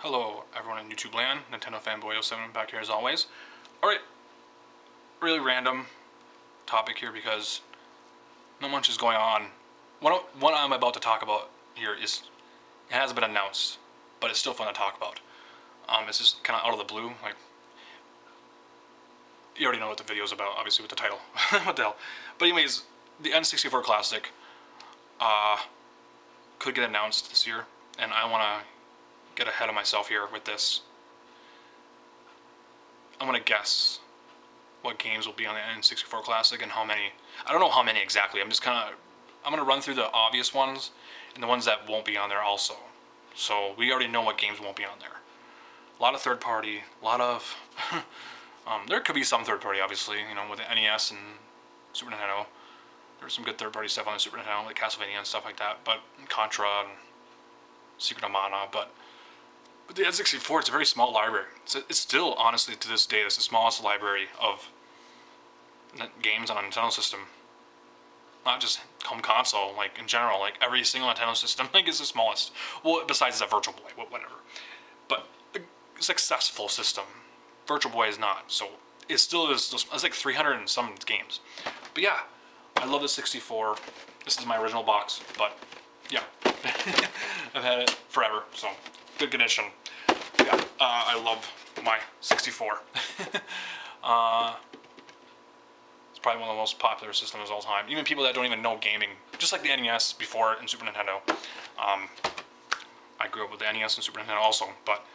Hello everyone in YouTube land, Nintendo Fanboy 07 back here as always. Alright, really random topic here because not much is going on. What I'm about to talk about here it hasn't been announced, but it's still fun to talk about. It's just kind of out of the blue, like, you already know what the video is about, obviously with the title. What the hell. But anyways, the N64 Classic could get announced this year, and I want to get ahead of myself here with this. I'm gonna guess what games will be on the N64 Classic and how many. I don't know how many exactly. I'm gonna run through the obvious ones and the ones that won't be on there also. So we already know what games won't be on there. A lot of third party, a lot of there could be some third party, obviously, you know, with the NES and Super Nintendo. There's some good third party stuff on the Super Nintendo, like Castlevania and stuff like that, but Contra and Secret of Mana, but the N64, it's a very small library. It's still, honestly, to this day, it's the smallest library of games on a Nintendo system. Not just home console, like, in general, like, every single Nintendo system, like, is the smallest. Well, besides the Virtual Boy, whatever. But a successful system, Virtual Boy is not, so it still is, it's like 300 and some games. But yeah, I love the 64. This is my original box, but yeah. I've had it forever, so good condition. Yeah, I love my 64. It's probably one of the most popular systems of all time. Even people that don't even know gaming, just like the NES before and Super Nintendo. I grew up with the NES and Super Nintendo also, but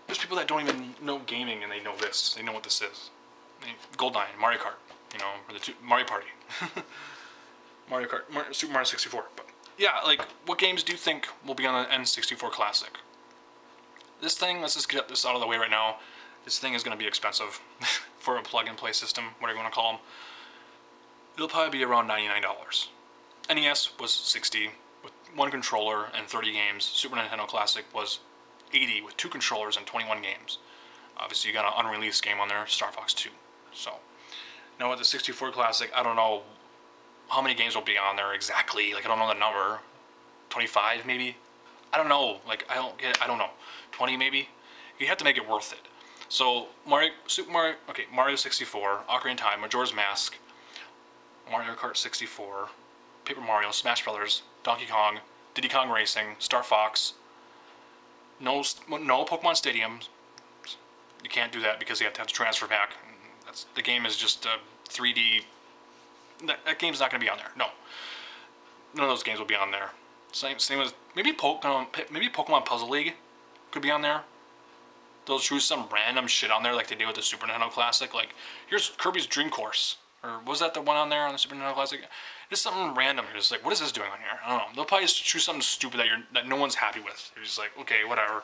there's people that don't even know gaming and they know this. They know what this is. GoldenEye, Mario Kart, you know, or the Mario Party. Mario Kart, Super Mario 64. But yeah, like, what games do you think will be on the N64 Classic? This thing, let's just get this out of the way right now. This thing is going to be expensive for a plug-and-play system, whatever you want to call them. It'll probably be around $99. NES was $60 with one controller and 30 games. Super Nintendo Classic was $80 with 2 controllers and 21 games. Obviously, you got an unreleased game on there, Star Fox 2. So, now with the 64 Classic, I don't know how many games will be on there exactly. Like, I don't know the number. 25 maybe? I don't know. Like, I don't know. 20 maybe? You have to make it worth it. So, Mario 64, Ocarina of Time, Majora's Mask, Mario Kart 64, Paper Mario, Smash Brothers, Donkey Kong, Diddy Kong Racing, Star Fox. No Pokemon Stadium. You can't do that because you have to have the transfer pack. The game is just a 3D. That game's not going to be on there. No. None of those games will be on there. Same as maybe Pokemon Puzzle League could be on there. They'll choose some random shit on there like they did with the Super Nintendo Classic. Like, here's Kirby's Dream Course. Or was that the one on there on the Super Nintendo Classic? Just something random. You're just like, what is this doing on here? I don't know. They'll probably just choose something stupid that no one's happy with. You're just like, okay, whatever.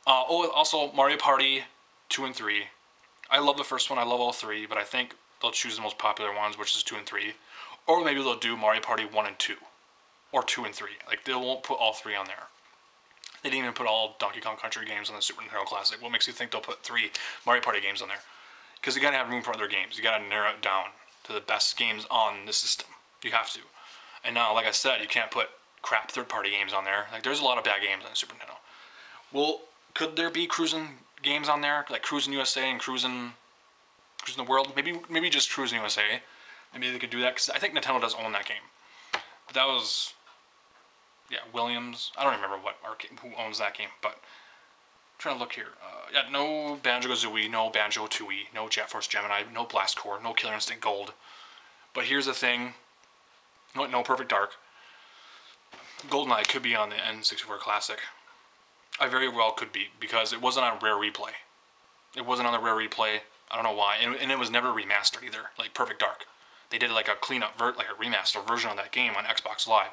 Also, Mario Party 2 and 3. I love the first one. I love all 3, but I think they'll choose the most popular ones, which is 2 and 3. Or maybe they'll do Mario Party 1 and 2. Or 2 and 3. Like, they won't put all 3 on there. They didn't even put all Donkey Kong Country games on the Super Nintendo Classic. What makes you think they'll put 3 Mario Party games on there? Because you gotta have room for other games. You gotta narrow it down to the best games on the system. You have to. And now, like I said, you can't put crap third-party games on there. Like, there's a lot of bad games on the Super Nintendo. Well, could there be cruising games on there? Like Cruising USA and Cruising the World? Maybe just Cruising USA. Maybe they could do that, because I think Nintendo does own that game. But that was, yeah, Williams. I don't remember who owns that game, but I'm trying to look here. Yeah, no Banjo-Kazooie, no Banjo-Tooie, no Jet Force Gemini, no Blast Corps, no Killer Instinct Gold. But here's the thing. No Perfect Dark. GoldenEye could be on the N64 Classic. I very well could be, because it wasn't on Rare Replay. It wasn't on the Rare Replay. I don't know why. And it was never remastered either, like Perfect Dark. They did like a cleanup, like a remaster version of that game on Xbox Live.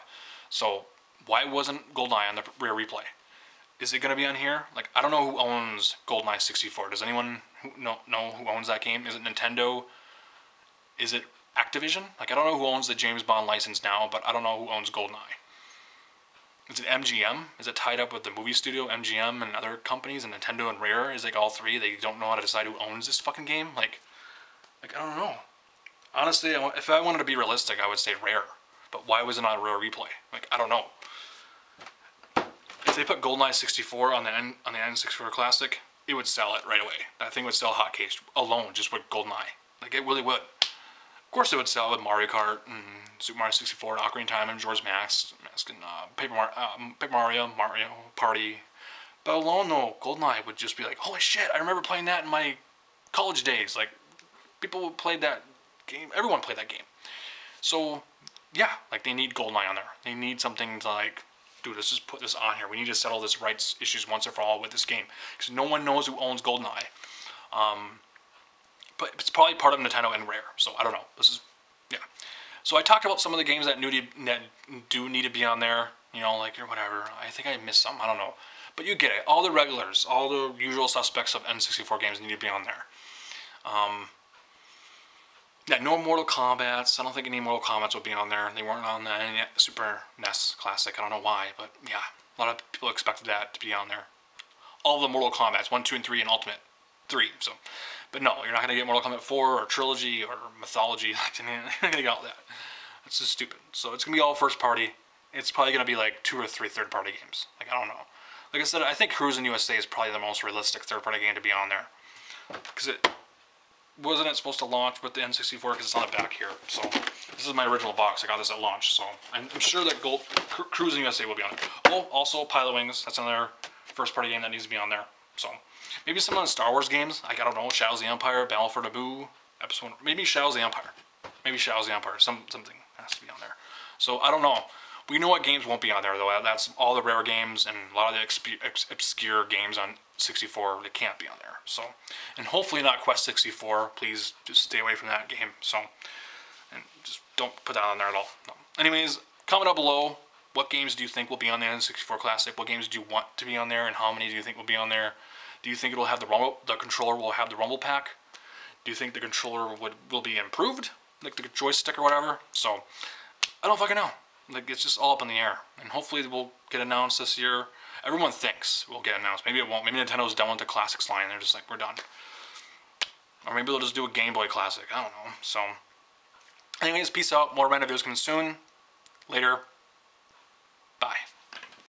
So why wasn't GoldenEye on the Rare Replay? Is it going to be on here? Like, I don't know who owns GoldenEye 64. Does anyone know who owns that game? Is it Nintendo? Is it Activision? Like, I don't know who owns the James Bond license now, but I don't know who owns GoldenEye. Is it MGM? Is it tied up with the movie studio, MGM, and other companies, and Nintendo and Rare? Is like all 3? They don't know how to decide who owns this fucking game? Like I don't know. Honestly, if I wanted to be realistic, I would say Rare. But why was it on Rare Replay? Like, I don't know. if they put GoldenEye 64 on the N64 Classic, it would sell it right away. That thing would sell hotcakes alone just with GoldenEye. Like, it really would. Of course, it would sell with Mario Kart and Super Mario 64, and Ocarina of Time, and Majora's Mask, and Paper Mario Party. But alone, though, GoldenEye would just be like, holy shit, I remember playing that in my college days. Like, people played that game. Everyone played that game. So, yeah, like, they need GoldenEye on there. They need something to, like, dude, let's just put this on here. We need to settle this rights issues once and for all with this game. Because no one knows who owns GoldenEye. But it's probably part of Nintendo and Rare. So, I don't know. This is, yeah. So, I talked about some of the games that do need to be on there. You know, like, or whatever. I think I missed some. I don't know. But you get it. All the regulars, all the usual suspects of N64 games need to be on there. Yeah, no Mortal Kombats. I don't think any Mortal Kombats would be on there. They weren't on the Super NES Classic. I don't know why, but yeah, a lot of people expected that to be on there. All the Mortal Kombats, 1, 2, and 3, and Ultimate 3. So, but no, you're not gonna get Mortal Kombat 4 or Trilogy or Mythology. You're not gonna get all that. That's just stupid. So it's gonna be all first party. It's probably gonna be like 2 or 3 third party games. Like, I don't know. Like I said, I think Cruis'n USA is probably the most realistic third party game to be on there, because it wasn't supposed to launch with the N64 because it's on the back here. So this is my original box. I got this at launch. So I'm sure that Cruis'n USA will be on it. Oh, also Pilot Wings. That's another first party game that needs to be on there. So maybe some of the Star Wars games. Like, I don't know, Shadows of the Empire, Battle for Naboo, Episode 1. Maybe Shadows of the Empire. Maybe Shadows of the Empire. Something has to be on there. So I don't know. We know what games won't be on there, though. That's all the rare games and a lot of the obscure games on 64 that can't be on there. So, and hopefully not Quest 64. Please just stay away from that game. So, and just don't put that on there at all. No. Anyways, comment down below. What games do you think will be on the N64 Classic? What games do you want to be on there, and how many do you think will be on there? Do you think it'll have the controller will have the Rumble Pack? Do you think the controller will be improved, like the joystick or whatever? So, I don't fucking know. Like, it's just all up in the air. And hopefully it will get announced this year. Everyone thinks it will get announced. Maybe it won't. Maybe Nintendo's done with the Classics line. They're just like, we're done. Or maybe they'll just do a Game Boy Classic. I don't know. So, anyways, peace out. More random videos coming soon. Later. Bye.